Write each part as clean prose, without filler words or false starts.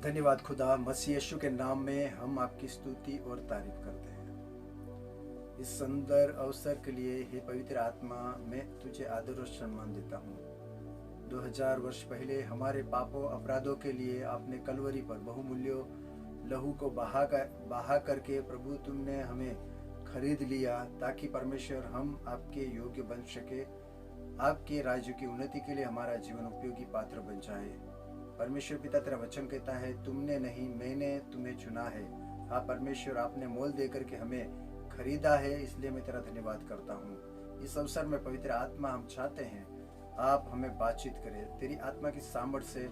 धन्यवाद खुदा, मसीह यीशु के नाम में हम आपकी स्तुति और तारीफ करते हैं। इस सुंदर अवसर के लिए हे पवित्र आत्मा, मैं तुझे आदर और सम्मान देता हूँ। 2000 वर्ष पहले हमारे पापों अपराधों के लिए आपने कलवरी पर बहुमूल्य लहू को बहा करके प्रभु तुमने हमें खरीद लिया, ताकि परमेश्वर हम आपके योग्य बन सके। आपके राज्य की उन्नति के लिए हमारा जीवन उपयोगी पात्र बन जाए। परमेश्वर पिता, तेरा वचन कहता है, तुमने नहीं मैंने तुम्हें चुना है। हाँ परमेश्वर, आपने मोल देकर के हमें खरीदा है, इसलिए मैं तेरा धन्यवाद करता हूँ। इस अवसर में पवित्र आत्मा, हम चाहते हैं आप हमें बातचीत करें, तेरी आत्मा की सामर्थ्य से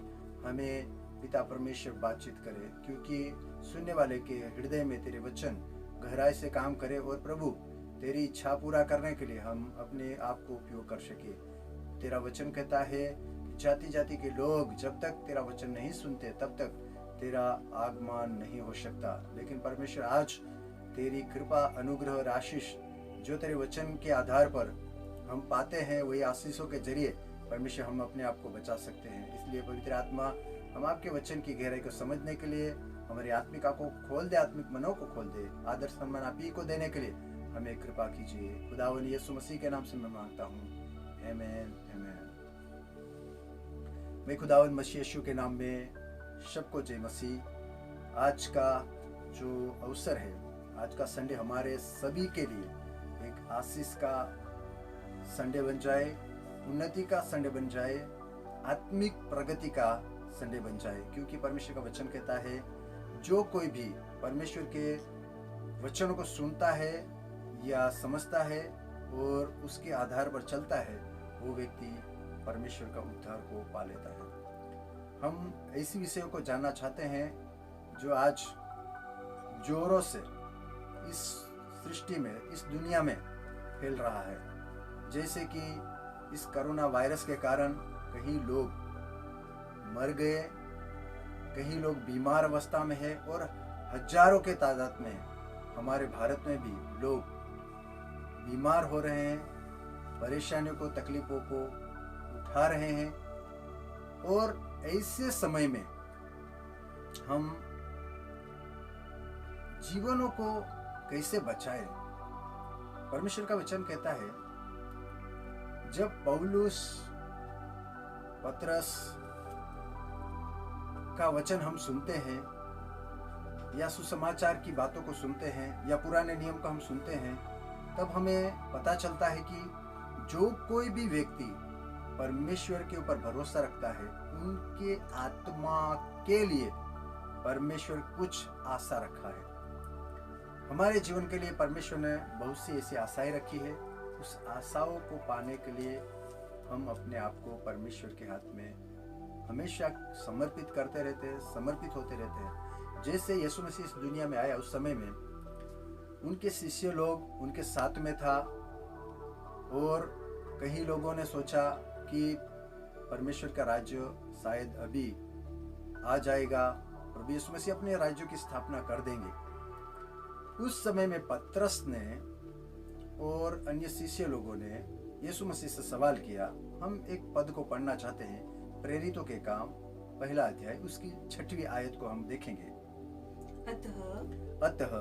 हमें पिता परमेश्वर बातचीत करे, क्योंकि सुनने वाले के हृदय में तेरे वचन गहराई से काम करे और प्रभु तेरी इच्छा पूरा करने के लिए हम अपने आप को उपयोग कर सके। तेरा वचन कहता है, जाति जाति के लोग जब तक तेरा वचन नहीं सुनते तब तक तेरा आगमन नहीं हो सकता। लेकिन परमेश्वर, आज तेरी कृपा, अनुग्रह और आशीष जो तेरे वचन के आधार पर हम पाते हैं, वही आशीषों के जरिए परमेश्वर हम अपने आप को बचा सकते हैं। इसलिए पवित्र आत्मा, हम आपके वचन की गहराई को समझने के लिए हमारी आत्मिका को खोल दे, आत्मिक मनों को खोल दे। आदर सम्मान आप ही को देने के लिए हमें कृपा कीजिए। खुदावन यीशु मसीह के नाम से मैं मांगता हूँ, आमीन आमीन। मैं खुदावन मसीह यीशु के नाम में सबको जय मसीह। आज का जो अवसर है, आज का संडे हमारे सभी के लिए एक आशीष का संडे बन जाए, उन्नति का संडे बन जाए, आत्मिक प्रगति का संडे बन जाए। क्योंकि परमेश्वर का वचन कहता है, जो कोई भी परमेश्वर के वचनों को सुनता है या समझता है और उसके आधार पर चलता है, वो व्यक्ति परमेश्वर का उद्धार को पा लेता है। हम ऐसी विषयों को जानना चाहते हैं जो आज जोरों से इस सृष्टि में, इस दुनिया में फैल रहा है। जैसे कि इस कोरोना वायरस के कारण कहीं लोग मर गए, कहीं लोग बीमार अवस्था में है और हजारों के तादाद में हमारे भारत में भी लोग बीमार हो रहे हैं, परेशानियों को, तकलीफों को उठा रहे हैं। और ऐसे समय में हम जीवनों को कैसे बचाएं? परमेश्वर का वचन कहता है, जब पौलुस, पतरस का वचन हम सुनते हैं या सुसमाचार की बातों को सुनते हैं या पुराने नियम को हम सुनते हैं, तब हमें पता चलता है कि जो कोई भी व्यक्ति परमेश्वर के ऊपर भरोसा रखता है, उनके आत्मा के लिए परमेश्वर कुछ आशा रखा है। हमारे जीवन के लिए परमेश्वर ने बहुत सी ऐसी आशाएं रखी है। उस आशाओं को पाने के लिए हम अपने आप को परमेश्वर के हाथ में हमेशा समर्पित करते रहते हैं, समर्पित होते रहते हैं। जैसे यीशु मसीह इस दुनिया में आया, उस समय में उनके शिष्य लोग उनके साथ में था और कई लोगों ने सोचा कि परमेश्वर का राज्य शायद अभी आ जाएगा, प्रभु यीशु मसीह अपने राज्य की स्थापना कर देंगे। उस समय में पतरस ने और अन्य शिष्य लोगों ने यीशु मसीह से सवाल किया। हम एक पद को पढ़ना चाहते हैं, प्रेरितों के काम 1 अध्याय, उसकी 6वीं आयत को हम देखेंगे। अतः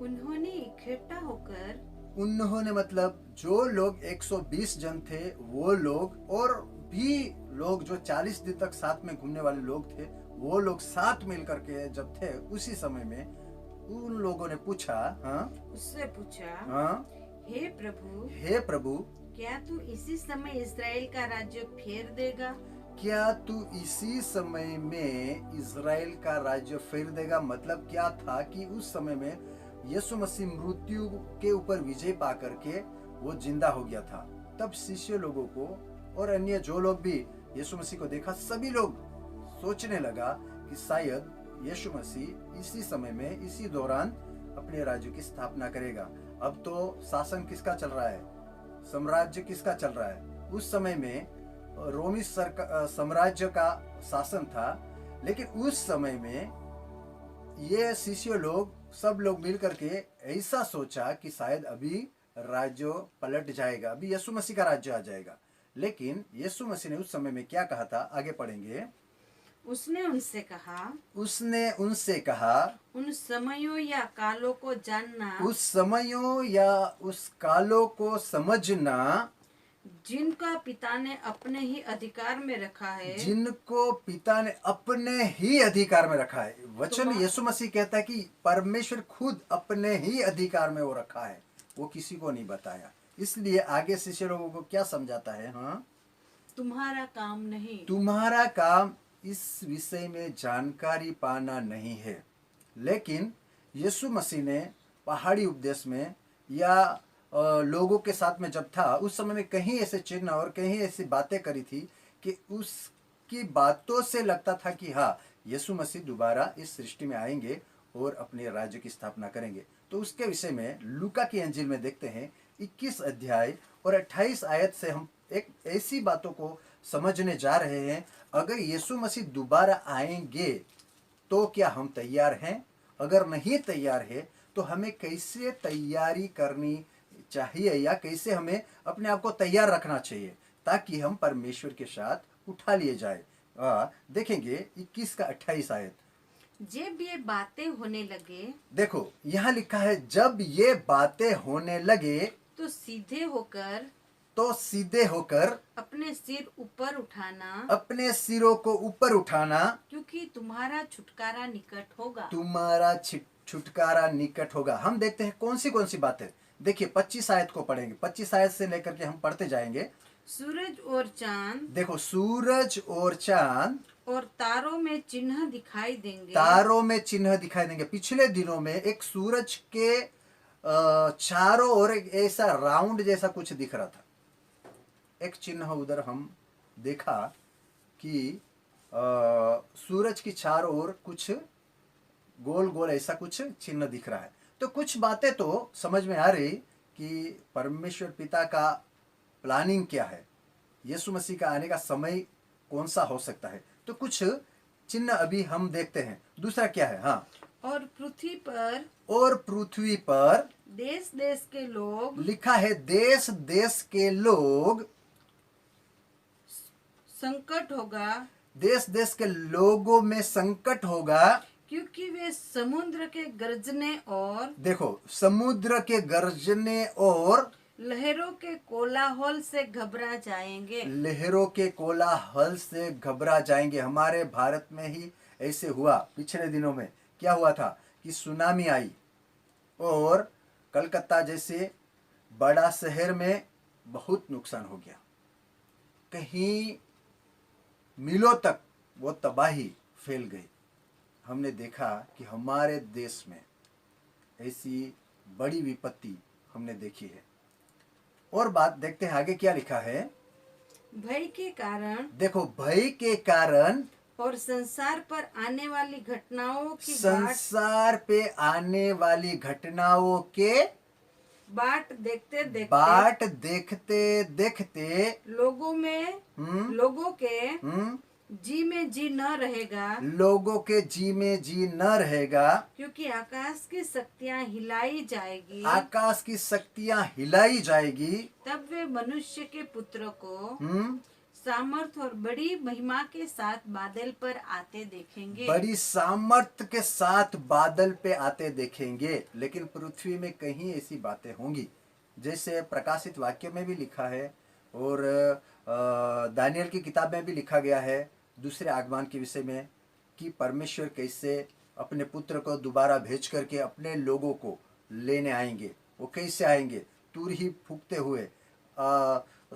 उन्होंने इकट्ठा होकर, उन्होंने मतलब जो लोग 120 जन थे, वो लोग और भी लोग जो 40 दिन तक साथ में घूमने वाले लोग थे, वो लोग साथ मिल करके जब थे, उसी समय में उन लोगों ने पूछा, उससे पूछा, हे प्रभु, क्या तू इसी समय इस्राएल का राज्य फेर देगा? क्या तू इसी समय में इस्राएल का राज्य फेर देगा? मतलब क्या था कि उस समय में यीशु मसीह मृत्यु के ऊपर विजय पा करके वो जिंदा हो गया था। तब शिष्य लोगों को और अन्य जो लोग भी यीशु मसीह को देखा, सभी लोग सोचने लगा कि शायद यीशु मसीह इसी समय में, इसी दौरान अपने राज्य की स्थापना करेगा। अब तो शासन किसका चल रहा है, साम्राज्य किसका चल रहा है? उस समय में रोमी साम्राज्य का शासन था। लेकिन उस समय में ये शिष्य लोग, सब लोग मिल करके ऐसा सोचा कि शायद अभी राज्य पलट जाएगा, अभी यीशु मसीह का राज्य आ जाएगा। लेकिन यीशु मसीह ने उस समय में क्या कहा था, आगे पढ़ेंगे। उसने उनसे कहा, उसने उनसे कहा, उन समयों या कालों को जानना उस समयों या उस कालों को समझना जिनका पिता ने अपने ही अधिकार में रखा है, जिनको पिता ने अपने ही अधिकार में रखा है। वचन तुम्हा- यीशु मसीह कहता है कि परमेश्वर खुद अपने ही अधिकार में वो रखा है, वो किसी को नहीं बताया। इसलिए आगे शिष्य लोगों को क्या समझाता है? हाँ, तुम्हारा काम नहीं। तुम्हारा काम इस विषय में जानकारी पाना नहीं है, लेकिन यीशु मसीह ने पहाड़ी उपदेश में या लोगों के साथ में जब था उस समय में कहीं ऐसे चिन्ह और कहीं ऐसी बातें करी थी कि उसकी बातों से लगता था कि हाँ, यीशु मसीह दोबारा इस सृष्टि में आएंगे और अपने राज्य की स्थापना करेंगे। तो उसके विषय में लूका की अंजील में देखते हैं 21 अध्याय और 28 आयत से हम एक ऐसी बातों को समझने जा रहे हैं। अगर यीशु मसीह दोबारा आएंगे तो क्या हम तैयार हैं? अगर नहीं तैयार है तो हमें कैसे तैयारी करनी चाहिए या कैसे हमें अपने आप को तैयार रखना चाहिए ताकि हम परमेश्वर के साथ उठा लिए जाए। देखेंगे 21 का 28 आयत। जब ये बातें होने लगे देखो यहाँ लिखा है, जब ये बातें होने लगे तो सीधे होकर तो सीधे होकर अपने सिर ऊपर उठाना, अपने सिरों को ऊपर उठाना, क्योंकि तुम्हारा छुटकारा निकट होगा। तुम्हारा छुटकारा निकट होगा। हम देखते हैं कौन सी बातें। देखिए 25 आयत को पढ़ेंगे, 25 आयत से लेकर के हम पढ़ते जाएंगे। सूरज और चांद, देखो सूरज और चांद और तारों में चिन्ह दिखाई देंगे। तारों में चिन्ह दिखाई देंगे। पिछले दिनों में एक सूरज के चारों ओर एक ऐसा राउंड जैसा कुछ दिख रहा था, एक चिन्ह उधर हम देखा कि सूरज की चारों ओर कुछ गोल गोल ऐसा कुछ चिन्ह दिख रहा है। तो कुछ बातें तो समझ में आ रही कि परमेश्वर पिता का प्लानिंग क्या है, यीशु मसीह का आने का समय कौन सा हो सकता है। तो कुछ चिन्ह अभी हम देखते हैं। दूसरा क्या है? हाँ, और पृथ्वी पर देश देश के लोग, लिखा है देश देश के लोग, संकट होगा, देश देश के लोगों में संकट होगा, क्योंकि वे समुद्र के गरजने और देखो समुद्र के गरजने और लहरों के कोलाहल से घबरा जाएंगे। लहरों के कोलाहल से घबरा जाएंगे। हमारे भारत में ही ऐसे हुआ। पिछले दिनों में क्या हुआ था कि सुनामी आई और कलकत्ता जैसे बड़ा शहर में बहुत नुकसान हो गया। कहीं मीलों तक वो तबाही फैल गई। हमने देखा कि हमारे देश में ऐसी बड़ी विपत्ति हमने देखी है। और बात देखते हैं आगे क्या लिखा है। भय के कारण, देखो भय के कारण और संसार पर आने वाली घटनाओं की संसार पे आने वाली घटनाओं के बाट देखते देखते बाट देखते देखते लोगों के जी में जी न रहेगा, लोगों के जी में जी न रहेगा, क्योंकि आकाश की शक्तियां हिलाई जाएगी। आकाश की शक्तियां हिलाई जाएगी। तब वे मनुष्य के पुत्र को हम्म सामर्थ और बड़ी महिमा के साथ बादल पर आते देखेंगे। बड़ी सामर्थ के साथ बादल पे आते देखेंगे। लेकिन पृथ्वी में कहीं ऐसी बातें होंगी जैसे प्रकाशित वाक्य में भी लिखा है और दानियल की किताब में भी लिखा गया है दूसरे आगमन के विषय में कि परमेश्वर कैसे अपने पुत्र को दोबारा भेज करके अपने लोगों को लेने आएंगे। वो कैसे आएंगे? तुरही फूंकते हुए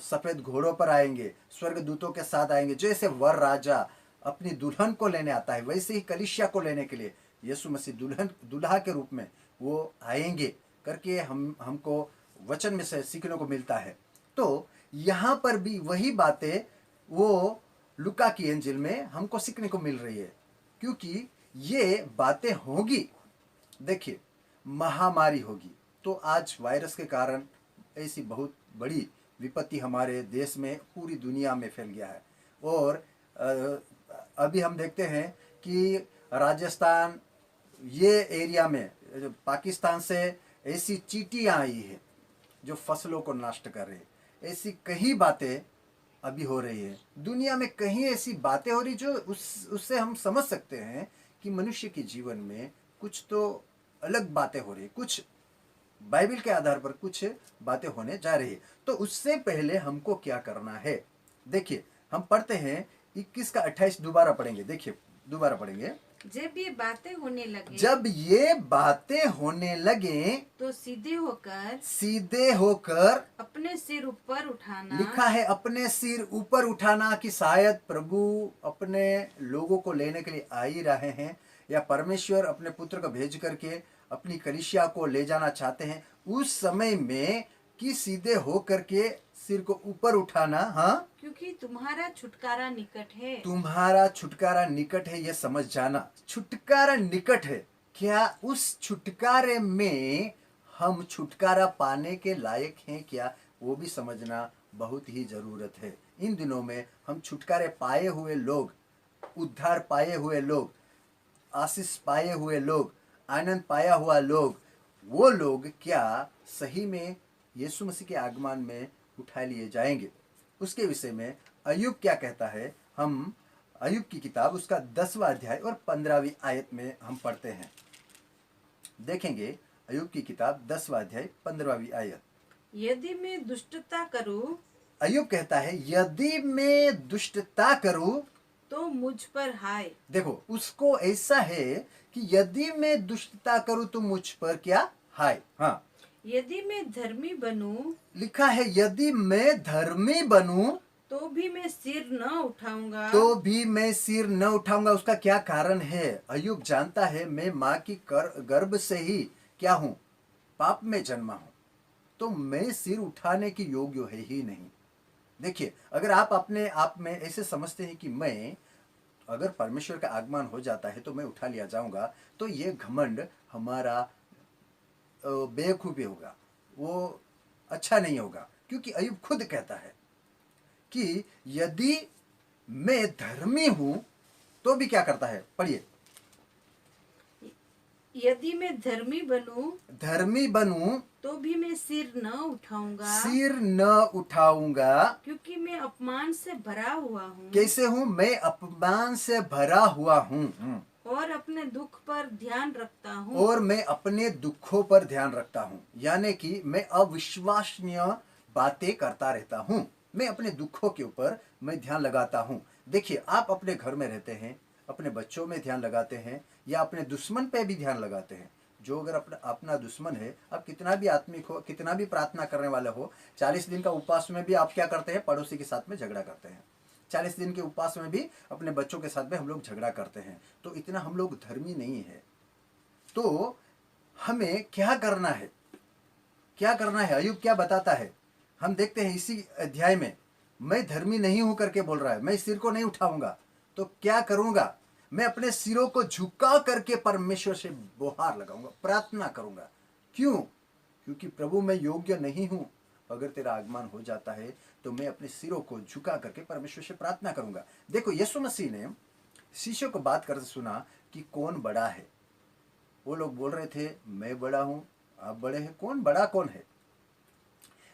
सफेद घोड़ों पर आएंगे, स्वर्ग दूतों के साथ आएंगे। जैसे वर राजा अपनी दुल्हन को लेने आता है वैसे ही कलीसिया को लेने के लिए यीशु मसीह दुल्हा के रूप में वो आएंगे करके हमको वचन में से सीखने को मिलता है। तो यहाँ पर भी वही बातें वो लूका की इंजील में हमको सीखने को मिल रही है, क्योंकि ये बातें होगी। देखिए महामारी होगी। तो आज वायरस के कारण ऐसी बहुत बड़ी विपत्ति हमारे देश में पूरी दुनिया में फैल गया है। और अभी हम देखते हैं कि राजस्थान ये एरिया में पाकिस्तान से ऐसी चींटियां आई है जो फसलों को नष्ट कर रही है। ऐसी कई बातें अभी हो रही है। दुनिया में कहीं ऐसी बातें हो रही जो उससे हम समझ सकते हैं कि मनुष्य के जीवन में कुछ तो अलग बातें हो रही है, कुछ बाइबल के आधार पर कुछ बातें होने जा रही है। तो उससे पहले हमको क्या करना है, देखिए हम पढ़ते हैं 21 का 28, दोबारा पढ़ेंगे, देखिए दोबारा पढ़ेंगे। जब ये बातें होने लगे जब ये बातें होने लगे तो सीधे होकर अपने सिर ऊपर उठाना। लिखा है अपने सिर ऊपर उठाना, कि शायद प्रभु अपने लोगों को लेने के लिए आ ही रहे हैं, या परमेश्वर अपने पुत्र को भेज करके अपनी कलीसिया को ले जाना चाहते हैं। उस समय में कि सीधे होकर के सिर को ऊपर उठाना, हाँ, क्योंकि तुम्हारा छुटकारा निकट है। तुम्हारा छुटकारा निकट है, यह समझ जाना। छुटकारा निकट है, क्या उस छुटकारे में हम छुटकारा पाने के लायक हैं क्या, वो भी समझना बहुत ही जरूरत है। इन दिनों में हम छुटकारे पाए हुए लोग, उद्धार पाए हुए लोग, आशीष पाए हुए लोग, आनंद पाया हुआ लोग, वो लोग क्या सही में यीशु मसीह के आगमन में उठा लिए जाएंगे? उसके विषय में अय्यूब क्या कहता है, हम अय्यूब की किताब उसका 10वां अध्याय और 15वीं आयत में हम पढ़ते हैं। देखेंगे अय्यूब की किताब 10वां अध्याय 15वीं आयत। यदि मैं दुष्टता करूं अय्यूब कहता है यदि मैं दुष्टता करूं तो मुझ पर हाय। देखो उसको ऐसा है कि यदि मैं दुष्टता करूं तो मुझ पर क्या हाय, हाँ। यदि मैं धर्मी बनूं लिखा है यदि मैं धर्मी बनूं तो भी मैं सिर न उठाऊंगा। तो भी मैं सिर न उठाऊंगा। उसका क्या कारण है? अय्यूब जानता है मैं माँ की गर्भ से ही क्या हूं, पाप में जन्मा हूं, तो मैं सिर उठाने की योग्य है ही नहीं। देखिए अगर आप अपने आप में ऐसे समझते हैं कि मैं अगर परमेश्वर का आगमन हो जाता है तो मैं उठा लिया जाऊंगा, तो ये घमंड हमारा बेवकूफी होगा, वो अच्छा नहीं होगा। क्योंकि अय्यूब खुद कहता है कि यदि मैं धर्मी हूं तो भी क्या करता है, पढ़िए। यदि मैं धर्मी बनूं तो भी मैं सिर न उठाऊंगा। सिर न उठाऊंगा, क्योंकि मैं अपमान से भरा हुआ हूँ। कैसे हूं? मैं अपमान से भरा हुआ हूं, और अपने दुख पर ध्यान रखता हूँ। और मैं अपने दुखों पर ध्यान रखता हूं, यानी कि मैं अविश्वसनीय बातें करता रहता हूं। मैं अपने दुखों के ऊपर मैं ध्यान लगाता हूं। देखिए आप अपने घर में रहते हैं, अपने बच्चों में ध्यान लगाते हैं, या अपने दुश्मन पे भी ध्यान लगाते हैं। जो अगर अपना दुश्मन है, आप कितना भी आत्मिक हो, कितना भी प्रार्थना करने वाले हो, 40 दिन का उपवास में भी आप क्या करते हैं, पड़ोसी के साथ में झगड़ा करते हैं। 40 दिन के उपवास में भी अपने बच्चों के साथ में हम लोग झगड़ा करते हैं। तो इतना हम लोग धर्मी नहीं है। तो हमें क्या करना है, क्या करना है? अय्यूब क्या बताता है, हम देखते हैं इसी अध्याय में। मैं धर्मी नहीं हूं करके बोल रहा है, मैं सिर को नहीं उठाऊंगा तो क्या करूंगा? मैं अपने सिरों को झुका करके परमेश्वर से गुहार लगाऊंगा, प्रार्थना करूंगा। क्यों? क्योंकि प्रभु मैं योग्य नहीं हूं। अगर तेरा आगमन हो जाता है तो मैं अपने सिरों को झुका करके परमेश्वर से प्रार्थना करूंगा। देखो यीशु मसीह ने शिष्यों को बात करते सुना कि कौन बड़ा है। वो लोग बोल रहे थे मैं बड़ा हूं, आप बड़े हैं, कौन बड़ा कौन है?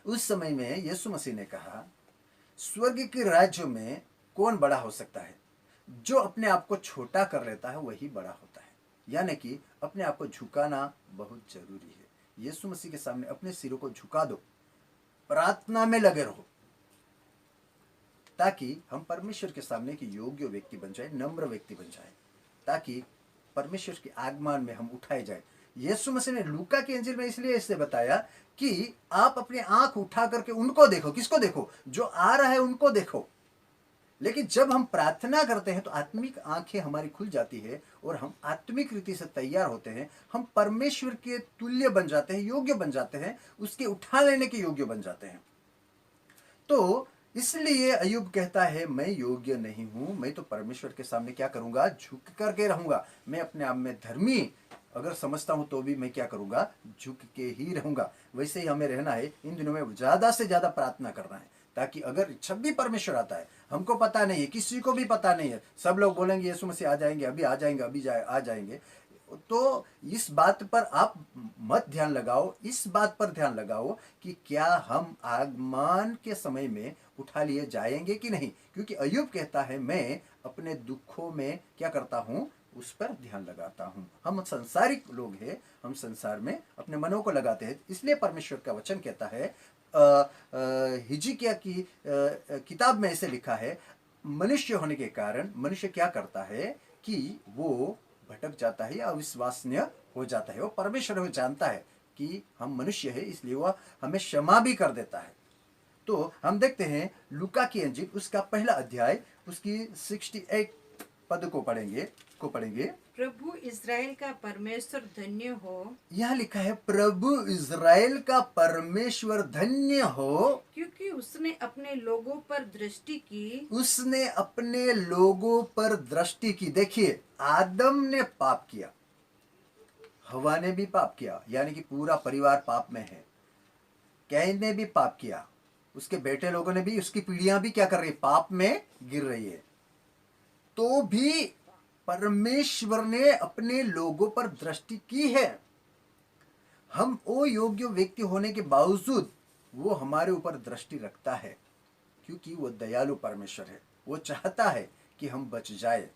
उस समय में यीशु मसीह ने कहा स्वर्ग के राज्य में कौन बड़ा हो सकता है? जो अपने आप को छोटा कर लेता है वही बड़ा होता है। यानी कि अपने आप को झुकाना बहुत जरूरी है। यीशु मसीह के सामने अपने सिरों को झुका दो, प्रार्थना में लगे रहो, ताकि हम परमेश्वर के सामने की योग्य व्यक्ति बन जाए, नम्र व्यक्ति बन जाए, ताकि परमेश्वर के आगमन में हम उठाए जाए। यीशु मसीह ने लूका के इंजील में इसलिए इससे बताया कि आप अपनी आंख उठा करके उनको देखो। किसको देखो? जो आ रहा है उनको देखो। लेकिन जब हम प्रार्थना करते हैं तो आत्मिक आंखें हमारी खुल जाती है और हम आत्मिक रीति से तैयार होते हैं। हम परमेश्वर के तुल्य बन जाते हैं, योग्य बन जाते हैं, उसके उठा लेने के योग्य बन जाते हैं। तो इसलिए अय्यूब कहता है मैं योग्य नहीं हूं, मैं तो परमेश्वर के सामने क्या करूंगा, झुक करके रहूंगा। मैं अपने आप में धर्मी अगर समझता हूं तो भी मैं क्या करूंगा, झुक के ही रहूंगा। वैसे ही हमें रहना है। इन दिनों में ज्यादा से ज्यादा प्रार्थना करना है, ताकि अगर जब भी परमेश्वर आता है, हमको पता नहीं है, किसी को भी पता नहीं है, सब लोग बोलेंगे यीशु मसीह आ जाएंगे, अभी आ जाएंगे, आ जाएंगे, तो इस बात पर आप मत ध्यान लगाओ, इस बात पर ध्यान लगाओ कि क्या हम आगमन के समय में उठा लिए जाएंगे कि नहीं। क्योंकि अय्यूब कहता है मैं अपने दुखों में क्या करता हूँ, उस पर ध्यान लगाता हूँ। हम संसारिक लोग हैं, हम संसार में अपने मनों को लगाते हैं। इसलिए परमेश्वर का वचन कहता है, हिजकिय्याह की किताब में ऐसे लिखा है, मनुष्य होने के कारण मनुष्य क्या करता है कि वो भटक जाता है या अविश्वसनीय हो जाता है। वो परमेश्वर वो जानता है कि हम मनुष्य है, इसलिए वह हमें क्षमा भी कर देता है। तो हम देखते हैं लूका की इंजील उसका पहला अध्याय उसकी 68 पद को पढ़ेंगे। प्रभु इज़राइल का परमेश्वर धन्य हो, यहाँ लिखा है प्रभु इज़राइल का परमेश्वर धन्य हो, क्योंकि उसने अपने लोगों पर दृष्टि की। उसने अपने लोगों पर दृष्टि की। देखिए, आदम ने पाप किया, हवा ने भी पाप किया, यानी कि पूरा परिवार पाप में है। कैन ने भी पाप किया, उसके बेटे लोगों ने भी, उसकी पीढ़ियां भी क्या कर रही है, पाप में गिर रही है। तो भी परमेश्वर ने अपने लोगों पर दृष्टि की है। हम अयोग्य व्यक्ति होने के बावजूद वो हमारे ऊपर दृष्टि रखता है, क्योंकि वो दयालु परमेश्वर है। वो चाहता है कि हम बच जाए,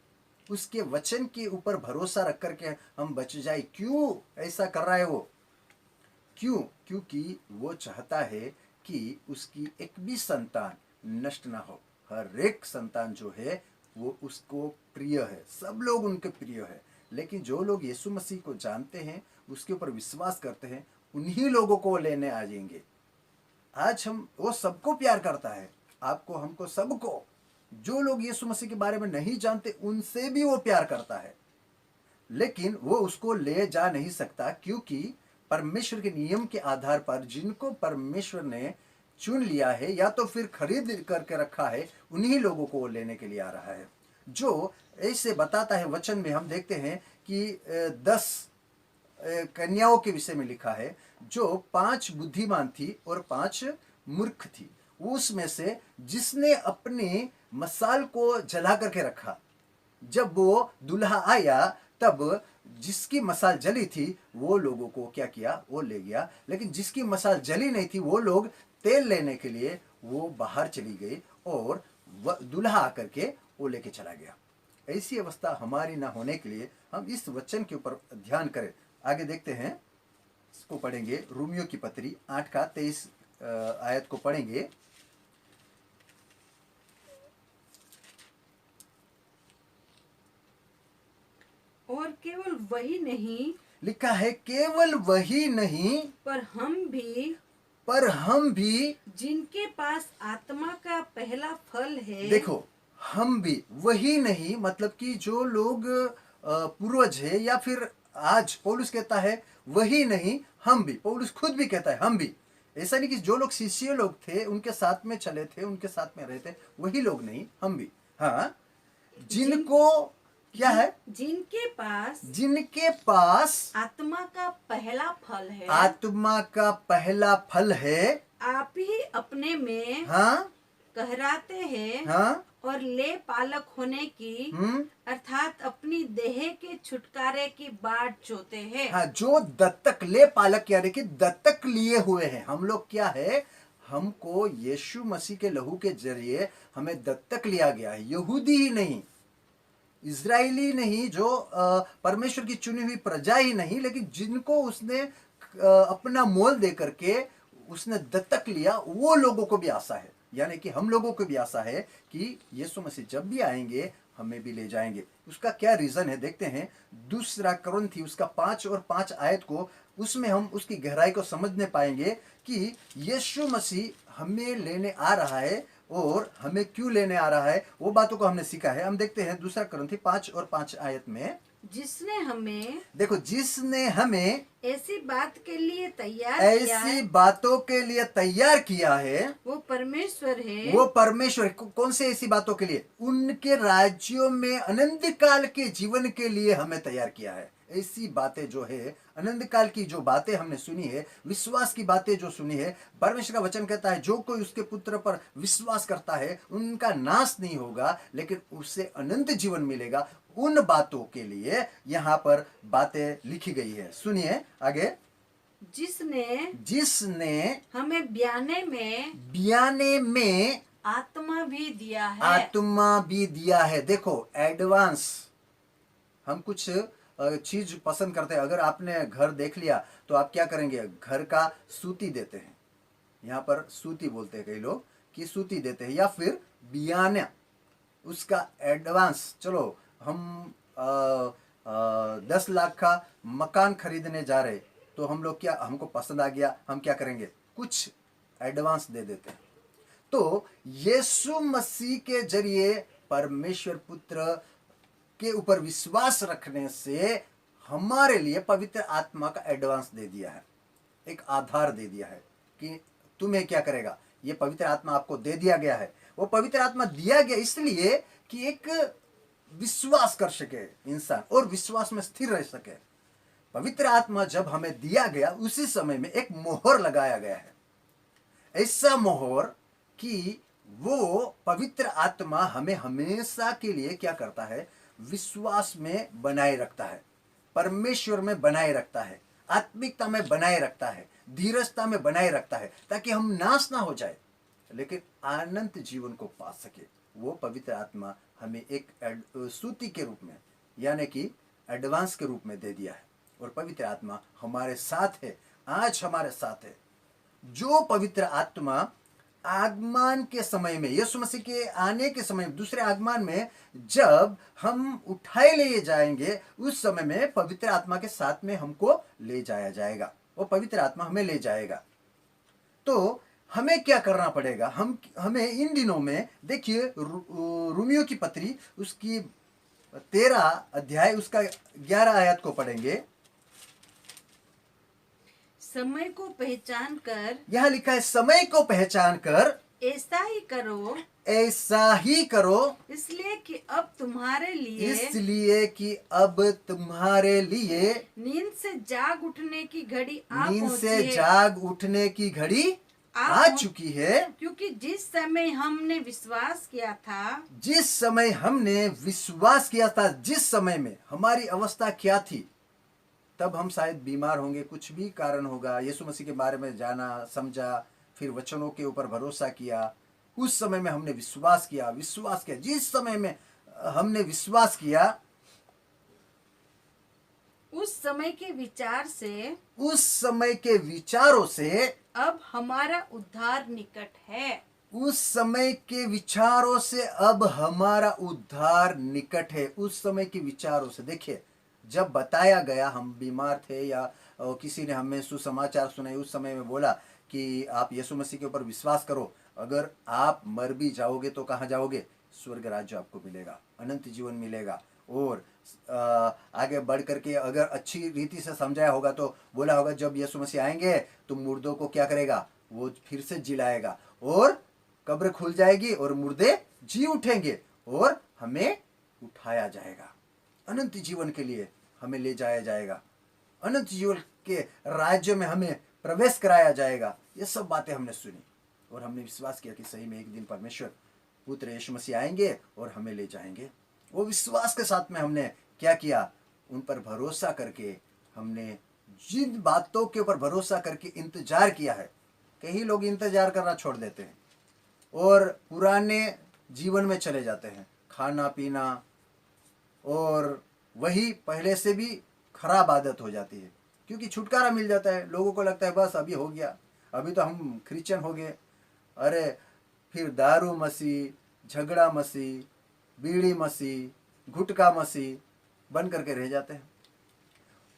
उसके वचन के ऊपर भरोसा रख करके हम बच जाए। क्यों ऐसा कर रहा है वो? क्यों? क्योंकि वो चाहता है कि उसकी एक भी संतान नष्ट ना हो। हर एक संतान जो है वो उसको प्रिय है, सब लोग उनके प्रिय है। लेकिन जो लोग यीशु मसीह को जानते हैं, उसके ऊपर विश्वास करते हैं, उन्हीं लोगों को लेने आ जाएंगे। आज हम वो सबको प्यार करता है, आपको, हमको, सबको। जो लोग यीशु मसीह के बारे में नहीं जानते उनसे भी वो प्यार करता है, लेकिन वो उसको ले जा नहीं सकता, क्योंकि परमेश्वर के नियम के आधार पर जिनको परमेश्वर ने चुन लिया है या तो फिर खरीद करके रखा है, उन्हीं लोगों को वो लेने के लिए आ रहा है। जो ऐसे बताता है वचन में, हम देखते हैं कि 10 कन्याओं के विषय में लिखा है, जो 5 बुद्धिमान थी और 5 मूर्ख थी। उसमें से जिसने अपने मसाल को जला करके रखा, जब वो दूल्हा आया तब जिसकी मसाल जली थी वो लोगों को क्या किया, वो ले गया। लेकिन जिसकी मसाल जली नहीं थी वो लोग तेल लेने के लिए वो बाहर चली गई और दूल्हा आकर के वो लेके चला गया। ऐसी अवस्था हमारी ना होने के लिए हम इस वचन के ऊपर ध्यान करें। आगे देखते हैं, इसको पढ़ेंगे, रोमियो की पत्री 8 का 23 आयत को पढ़ेंगे। और केवल वही नहीं, लिखा है केवल वही नहीं, पर हम भी जिनके पास आत्मा का पहला फल है। देखो, हम भी, वही नहीं मतलब कि जो लोग पूर्वज है, या फिर आज पौलुस कहता है वही नहीं, हम भी, पौलुस खुद भी कहता है हम भी। ऐसा नहीं कि जो लोग शिष्य लोग थे उनके साथ में चले थे, उनके साथ में रहते, वही लोग नहीं, हम भी। हाँ, जिनको क्या है, जिनके पास आत्मा का पहला फल है। आत्मा का पहला फल है। आप ही अपने में हाँ कहराते हैं, हाँ, और ले पालक होने की, अर्थात अपनी देह के छुटकारे की बाट जोते हैं। हाँ, जो दत्तक ले पालक, यानी कि दत्तक लिए हुए हैं हम लोग। क्या है, हमको यीशु मसीह के लहू के जरिए हमें दत्तक लिया गया है। यहूदी ही नहीं, इजरायली नहीं, जो परमेश्वर की चुनी हुई प्रजा ही नहीं, लेकिन जिनको उसने अपना मोल दे करके उसने दत्तक लिया, वो लोगों को भी आशा है, यानी कि हम लोगों को भी आशा है कि यीशु मसीह जब भी आएंगे हमें भी ले जाएंगे। उसका क्या रीजन है देखते हैं। दूसरा कुरिन्थी उसका 5 और 5 आयत को, उसमें हम उसकी गहराई को समझने पाएंगे कि यीशु मसीह हमें लेने आ रहा है, और हमें क्यों लेने आ रहा है वो बातों को हमने सीखा है। हम देखते हैं दूसरा कुरिन्थी 5 और 5 आयत में, जिसने हमें, देखो, जिसने हमें ऐसी बात के लिए तैयार किया ऐसी है, बातों के लिए तैयार किया है, वो परमेश्वर है। वो परमेश्वर कौन से ऐसी बातों के लिए, उनके राज्यों में अनंत काल के जीवन के लिए हमें तैयार किया है। ऐसी बातें जो है, अनंत काल की जो बातें हमने सुनी है, विश्वास की बातें जो सुनी है, परमेश्वर का वचन कहता है जो कोई उसके पुत्र पर विश्वास करता है उनका नाश नहीं होगा, लेकिन उसे अनंत जीवन मिलेगा। उन बातों के लिए यहाँ पर बातें लिखी गई है। सुनिए आगे। जिसने हमें ब्याने में आत्मा भी दिया है। आत्मा भी दिया है। देखो एडवांस, हम कुछ चीज पसंद करते हैं। अगर आपने घर देख लिया तो आप क्या करेंगे, घर का सूती देते हैं। यहाँ पर सूती बोलते हैं कई लोग कि सूती देते हैं, या फिर बियाना, उसका एडवांस। चलो हम 10 लाख का मकान खरीदने जा रहे, तो हम लोग क्या, हमको पसंद आ गया, हम क्या करेंगे, कुछ एडवांस दे देते हैं। तो यीशु मसीह के जरिए परमेश्वर पुत्र के ऊपर विश्वास रखने से हमारे लिए पवित्र आत्मा का एडवांस दे दिया है, एक आधार दे दिया है कि तुम्हें क्या करेगा, ये पवित्र आत्मा आपको दे दिया गया है। वो पवित्र आत्मा दिया गया इसलिए कि एक विश्वास कर सके इंसान और विश्वास में स्थिर रह सके। पवित्र आत्मा जब हमें दिया गया उसी समय में एक मोहर लगाया गया है, ऐसा मोहर कि वो पवित्र आत्मा हमें हमेशा के लिए क्या करता है, विश्वास में बनाए रखता है, परमेश्वर में बनाए रखता है, आत्मिकता में बनाए रखता है, धीरजता में बनाए रखता है, ताकि हम नाश ना हो जाए लेकिन अनंत जीवन को पा सके। वो पवित्र आत्मा हमें एक सूती के रूप में, यानी कि एडवांस के रूप में दे दिया है। और पवित्र आत्मा हमारे साथ है, आज हमारे साथ है। जो पवित्र आत्मा आगमन के समय में, यीशु मसीह के आने के समय, दूसरे आगमन में जब हम उठाए ले जाएंगे, उस समय में पवित्र आत्मा के साथ में हमको ले जाया जाएगा। वो पवित्र आत्मा हमें ले जाएगा। तो हमें क्या करना पड़ेगा, हमें इन दिनों में देखिए रोमियो की पत्री उसकी 13 अध्याय उसका 11 आयत को पढ़ेंगे। समय को पहचान कर, यह लिखा है, समय को पहचान कर ऐसा ही करो, ऐसा ही करो, इसलिए कि अब तुम्हारे लिए नींद से जाग उठने की घड़ी आ चुकी है। क्योंकि जिस समय हमने विश्वास किया था, जिस समय में हमारी अवस्था क्या थी, तब हम शायद बीमार होंगे, कुछ भी कारण होगा, यीशु मसीह के बारे में जाना, समझा, फिर वचनों के ऊपर भरोसा किया, उस समय में हमने विश्वास किया। जिस समय में हमने विश्वास किया, उस समय के विचारों से अब हमारा उद्धार निकट है। उस समय के विचारों से अब हमारा उद्धार निकट है। उस समय के विचारों से, देखिए जब बताया गया, हम बीमार थे या किसी ने हमें सुसमाचार सुनाई, उस समय में बोला कि आप यीशु मसीह के ऊपर विश्वास करो, अगर आप मर भी जाओगे तो कहाँ जाओगे, स्वर्ग राज्य आपको मिलेगा, अनंत जीवन मिलेगा। और आगे बढ़ करके अगर अच्छी रीति से समझाया होगा तो बोला होगा, जब यीशु मसीह आएंगे तो मुर्दों को क्या करेगा, वो फिर से जिलाएगा और कब्र खुल जाएगी और मुर्दे जी उठेंगे और हमें उठाया जाएगा, अनंत जीवन के लिए हमें ले जाया जाएगा, अनंत जीवन के राज्य में हमें प्रवेश कराया जाएगा। ये सब बातें हमने सुनी और हमने विश्वास किया कि सही में एक दिन परमेश्वर पुत्र यीशु मसीह आएंगे और हमें ले जाएंगे। वो विश्वास के साथ में हमने क्या किया, उन पर भरोसा करके, हमने जिन बातों के ऊपर भरोसा करके इंतजार किया है। कई लोग इंतजार करना छोड़ देते हैं और पुराने जीवन में चले जाते हैं, खाना पीना, और वही पहले से भी खराब आदत हो जाती है, क्योंकि छुटकारा मिल जाता है। लोगों को लगता है बस अभी हो गया, अभी तो हम क्रिश्चियन हो गए। अरे फिर दारू मसी, झगड़ा मसी, बीड़ी मसी, गुटखा मसी बन करके रह जाते हैं।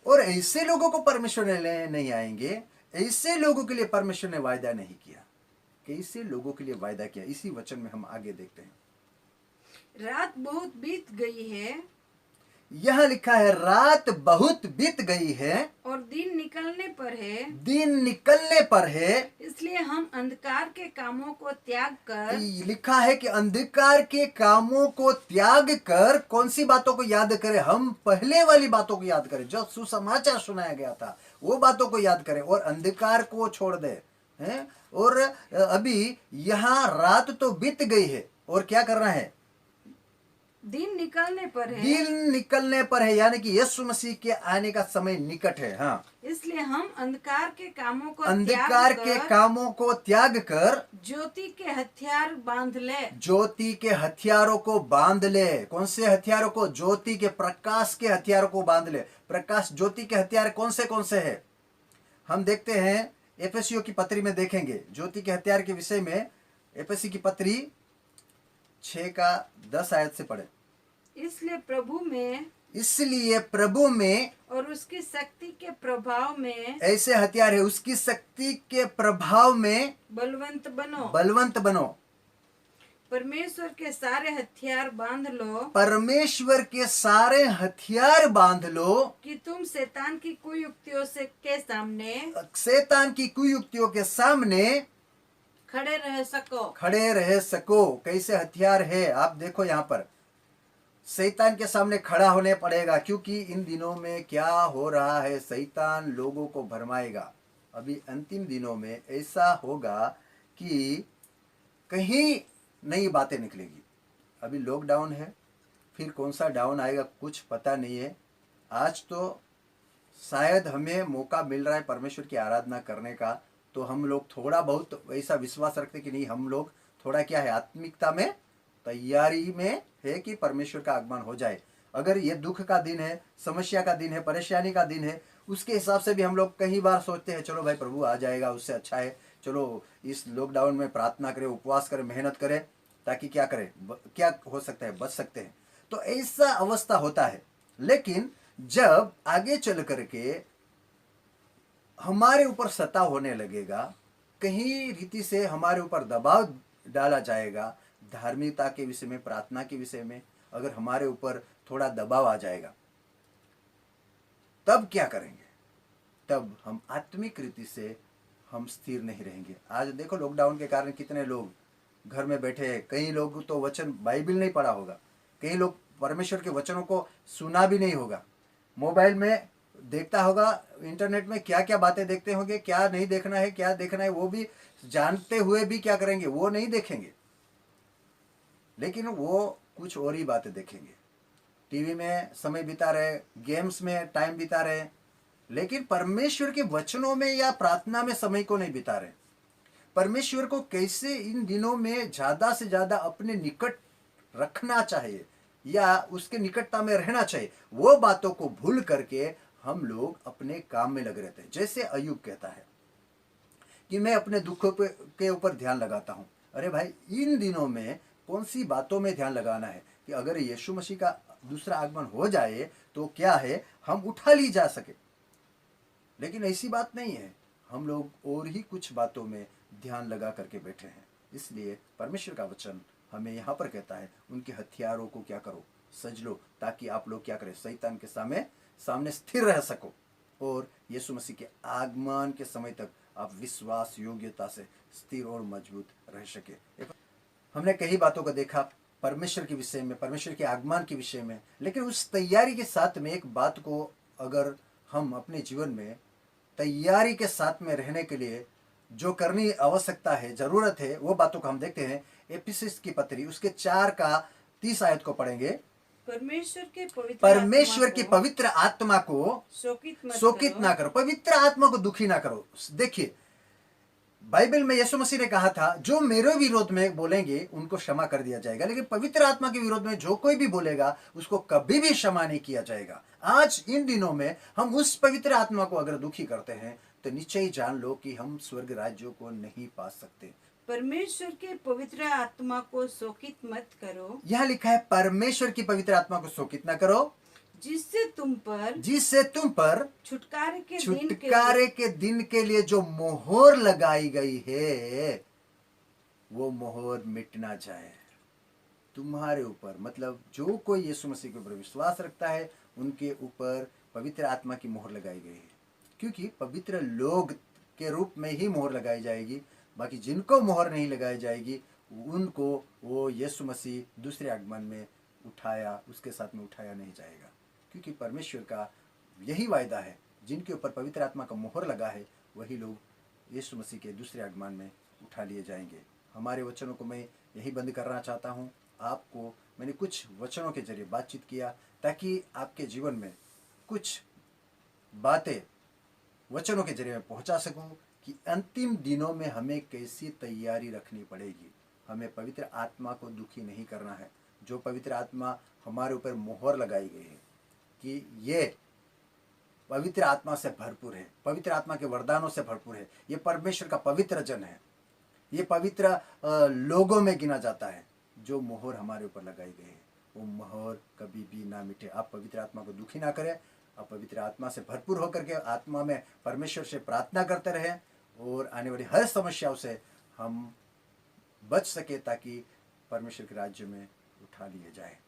और ऐसे लोगों को परमेश्वर ने ले नहीं आएंगे, ऐसे लोगों के लिए परमेश्वर ने वायदा नहीं किया। कैसे लोगों के लिए वायदा किया, इसी वचन में हम आगे देखते हैं। रात बहुत बीत गई है, यह लिखा है, रात बहुत बीत गई है और दिन निकलने पर है, इसलिए हम अंधकार के कामों को त्याग कर, लिखा है कि अंधकार के कामों को त्याग कर कौन सी बातों को याद करें, हम पहले वाली बातों को याद करें, जो सुसमाचार सुनाया गया था वो बातों को याद करें और अंधकार को छोड़ दे हैं। और अभी यहाँ रात तो बीत गई है और क्या करना है, दिन निकलने पर है, दिन निकलने पर है, यानी कि यीशु मसीह के आने का समय निकट है। हाँ, इसलिए हम अंधकार के कामों को अंधकार त्याग के कर कामों को त्याग कर ज्योति के हथियार बांध ले। ज्योति के हथियारों को बांध ले। कौन से हथियारों को? ज्योति के, प्रकाश के हथियारों को बांध ले। प्रकाश, ज्योति के हथियार कौन से हैं? हम देखते हैं एफएसियों की पत्री में देखेंगे ज्योति के हथियार के विषय में। एफएसी की पत्री 6:10 आयत से पढ़े। इसलिए प्रभु में और उसकी शक्ति के प्रभाव में ऐसे हथियार है, उसकी शक्ति के प्रभाव में बलवंत बनो। परमेश्वर के सारे हथियार बांध लो। परमेश्वर के सारे हथियार बांध लो कि तुम शैतान की कुयुक्तियों के सामने, शैतान की कुयुक्तियों के सामने खड़े रह सको। कैसे हथियार है आप देखो यहाँ पर। शैतान के सामने खड़ा होने पड़ेगा, क्योंकि इन दिनों में क्या हो रहा है, शैतान लोगों को भरमाएगा। अभी अंतिम दिनों में ऐसा होगा कि कहीं नई बातें निकलेगी। अभी लॉकडाउन है, फिर कौन सा डाउन आएगा कुछ पता नहीं है। आज तो शायद हमें मौका मिल रहा है परमेश्वर की आराधना करने का, तो हम लोग थोड़ा बहुत ऐसा विश्वास रखते कि नहीं, हम लोग थोड़ा क्या है, आत्मिकता में तैयारी में है कि परमेश्वर का आगमन हो जाए। अगर ये दुख का दिन है, समस्या का दिन है, परेशानी का दिन है, उसके हिसाब से भी हम लोग कई बार सोचते हैं चलो भाई प्रभु आ जाएगा, उससे अच्छा है चलो इस लॉकडाउन में प्रार्थना करें, उपवास करें, मेहनत करें, ताकि क्या करें, क्या हो सकता है, बच सकते हैं। तो ऐसा अवस्था होता है। लेकिन जब आगे चल करके हमारे ऊपर सताव होने लगेगा, कहीं रीति से हमारे ऊपर दबाव डाला जाएगा, धार्मिकता के विषय में, प्रार्थना के विषय में अगर हमारे ऊपर थोड़ा दबाव आ जाएगा, तब क्या करेंगे? तब हम आत्मिक रीति से हम स्थिर नहीं रहेंगे। आज देखो लॉकडाउन के कारण कितने लोग घर में बैठे हैं। कई लोग तो वचन, बाइबल नहीं पढ़ा होगा, कई लोग परमेश्वर के वचनों को सुना भी नहीं होगा, मोबाइल में देखता होगा, इंटरनेट में क्या क्या बातें देखते होंगे, क्या नहीं देखना है, क्या देखना है वो भी जानते हुए भी क्या करेंगे, वो नहीं देखेंगे, लेकिन वो कुछ और ही बातें देखेंगे। टीवी में समय बिता रहे, गेम्स में टाइम बिता रहे, लेकिन परमेश्वर के वचनों में या प्रार्थना में समय को नहीं बिता रहे। परमेश्वर को कैसे इन दिनों में ज्यादा से ज्यादा अपने निकट रखना चाहिए या उसके निकटता में रहना चाहिए, वो बातों को भूल करके हम लोग अपने काम में लगे रहते हैं। जैसे अय्यूब कहता है कि मैं अपने दुखों के ऊपर ध्यान लगाता हूं। अरे भाई, इन दिनों में कौन सी बातों में ध्यान लगाना है कि अगर यीशु मसीह का दूसरा आगमन हो जाए तो क्या है, हम उठा ली जा सके। लेकिन ऐसी बात नहीं है, हम लोग और ही कुछ बातों में ध्यान लगा करके बैठे हैं। इसलिए परमेश्वर का वचन हमें यहाँ पर कहता है उनके हथियारों को क्या करो, सज लो, ताकि आप लोग क्या करें, शैतान के सामने स्थिर रह सको और यीशु मसीह के आगमन के समय तक आप विश्वास योग्यता से स्थिर और मजबूत रह सके। हमने कई बातों को देखा परमेश्वर के विषय में, परमेश्वर के आगमन के विषय में, लेकिन उस तैयारी के साथ में एक बात को अगर हम अपने जीवन में तैयारी के साथ में रहने के लिए जो करनी आवश्यकता है, जरूरत है, वो बातों को हम देखते हैं। एफिसस की पत्री उसके 4:30 आयत को पढ़ेंगे। परमेश्वर की पवित्र आत्मा को शोकित ना करो, पवित्र आत्मा को दुखी ना करो। देखिए बाइबल में यीशु मसीह ने कहा था जो मेरे विरोध में बोलेंगे उनको क्षमा कर दिया जाएगा, लेकिन पवित्र आत्मा के विरोध में जो कोई भी बोलेगा उसको कभी भी क्षमा नहीं किया जाएगा। आज इन दिनों में हम उस पवित्र आत्मा को अगर दुखी करते हैं तो निश्चय ही जान लो कि हम स्वर्ग राज्यों को नहीं पा सकते। परमेश्वर के पवित्र आत्मा को शोकित मत करो। यह लिखा है परमेश्वर की पवित्र आत्मा को शोकित न करो, जिससे तुम पर छुटकारे के दिन के लिए जो मोहर लगाई गई है वो मोहर मिट ना जाए तुम्हारे ऊपर। मतलब जो कोई यीशु मसीह के ऊपर विश्वास रखता है उनके ऊपर पवित्र आत्मा की मोहर लगाई गई है, क्योंकि पवित्र लोग के रूप में ही मोहर लगाई जाएगी। बाकी जिनको मोहर नहीं लगाई जाएगी उनको वो यीशु मसीह दूसरे आगमन में उसके साथ में उठाया नहीं जाएगा, क्योंकि परमेश्वर का यही वायदा है, जिनके ऊपर पवित्र आत्मा का मोहर लगा है वही लोग यीशु मसीह के दूसरे आगमन में उठा लिए जाएंगे। हमारे वचनों को मैं यही बंद करना चाहता हूँ। आपको मैंने कुछ वचनों के जरिए बातचीत किया, ताकि आपके जीवन में कुछ बातें वचनों के जरिए मैं पहुंचा सकूं कि अंतिम दिनों में हमें कैसी तैयारी रखनी पड़ेगी। हमें पवित्र आत्मा को दुखी नहीं करना है, जो पवित्र आत्मा हमारे ऊपर मोहर लगाई गई है कि ये पवित्र आत्मा से भरपूर है, पवित्र आत्मा के वरदानों से भरपूर है, ये परमेश्वर का पवित्र जन है, ये पवित्र लोगों में गिना जाता है। जो मोहर हमारे ऊपर लगाई गई है वो मोहर कभी भी ना मिटे। आप पवित्र आत्मा को दुखी ना करें, आप पवित्र आत्मा से भरपूर होकर के आत्मा में परमेश्वर से प्रार्थना करते रहें और आने वाली हर समस्याओं से हम बच सके, ताकि परमेश्वर के राज्य में उठा लिए जाए।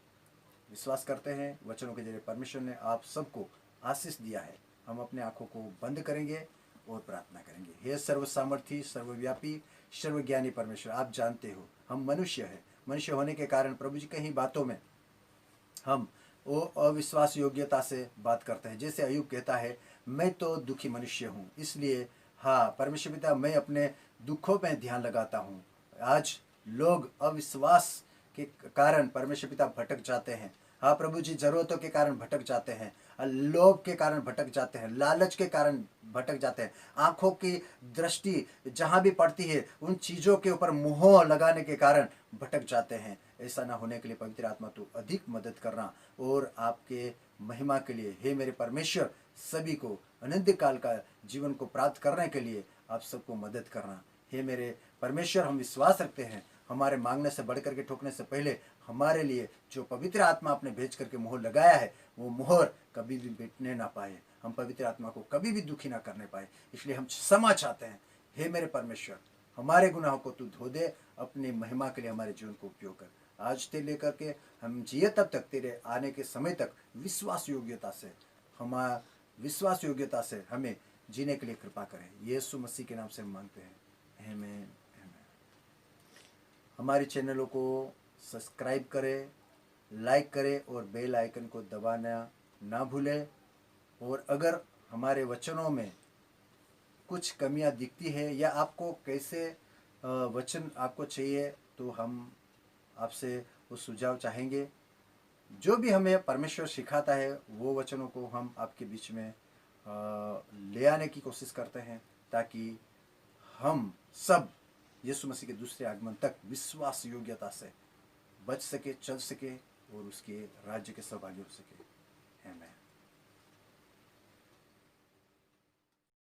विश्वास करते हैं वचनों के जरिए परमेश्वर ने आप सबको आशीष दिया है। हम अपने आंखों को बंद करेंगे और प्रार्थना करेंगे। हे सर्व सामर्थी, सर्वव्यापी, सर्वज्ञानी परमेश्वर, आप जानते हो हम मनुष्य हैं। मनुष्य होने के कारण प्रभु जी कई बातों में हम वो अविश्वास योग्यता से बात करते हैं। जैसे अय्यूब कहता है, मैं तो दुखी मनुष्य हूँ, इसलिए हाँ परमेश्वर पिता मैं अपने दुखों में ध्यान लगाता हूँ। आज लोग अविश्वास के कारण परमेश्वर पिता भटक जाते हैं। हाँ प्रभु जी, जरूरतों के कारण भटक जाते हैं, लोभ के कारण भटक जाते हैं, लालच के कारण भटक जाते हैं, आंखों की दृष्टि जहाँ भी पड़ती है उन चीज़ों के ऊपर मोह लगाने के कारण भटक जाते हैं। ऐसा ना होने के लिए पवित्र आत्मा तो अधिक मदद करना और आपके महिमा के लिए हे मेरे परमेश्वर सभी को अनंत काल का जीवन को प्राप्त करने के लिए आप सबको मदद करना। हे मेरे परमेश्वर, हम विश्वास रखते हैं हमारे मांगने से बढ़ करके ठोकने से पहले हमारे लिए जो पवित्र आत्मा आपने भेज करके मोहर लगाया है वो मोहर कभी भी मिटने ना पाए, हम पवित्र आत्मा को कभी भी दुखी ना करने पाए। इसलिए हम क्षमा चाहते हैं। हे मेरे परमेश्वर, हमारे गुनाहों को तू धो दे, अपनी महिमा के लिए हमारे जीवन को उपयोग कर। आज से लेकर के हम जिए तब तक, तेरे आने के समय तक विश्वास योग्यता से हमें जीने के लिए कृपा करें। यीशु मसीह के नाम से हम मांगते हैं, आमीन। हमारे चैनलों को सब्सक्राइब करें, लाइक करें और बेल आइकन को दबाना ना भूलें। और अगर हमारे वचनों में कुछ कमियां दिखती है या आपको कैसे वचन आपको चाहिए, तो हम आपसे वो सुझाव चाहेंगे। जो भी हमें परमेश्वर सिखाता है वो वचनों को हम आपके बीच में ले आने की कोशिश करते हैं, ताकि हम सब यीशु मसीह के दूसरे आगमन तक विश्वास योग्यता से बच सके, चल सके और उसके राज्य के सहभागी हो सके।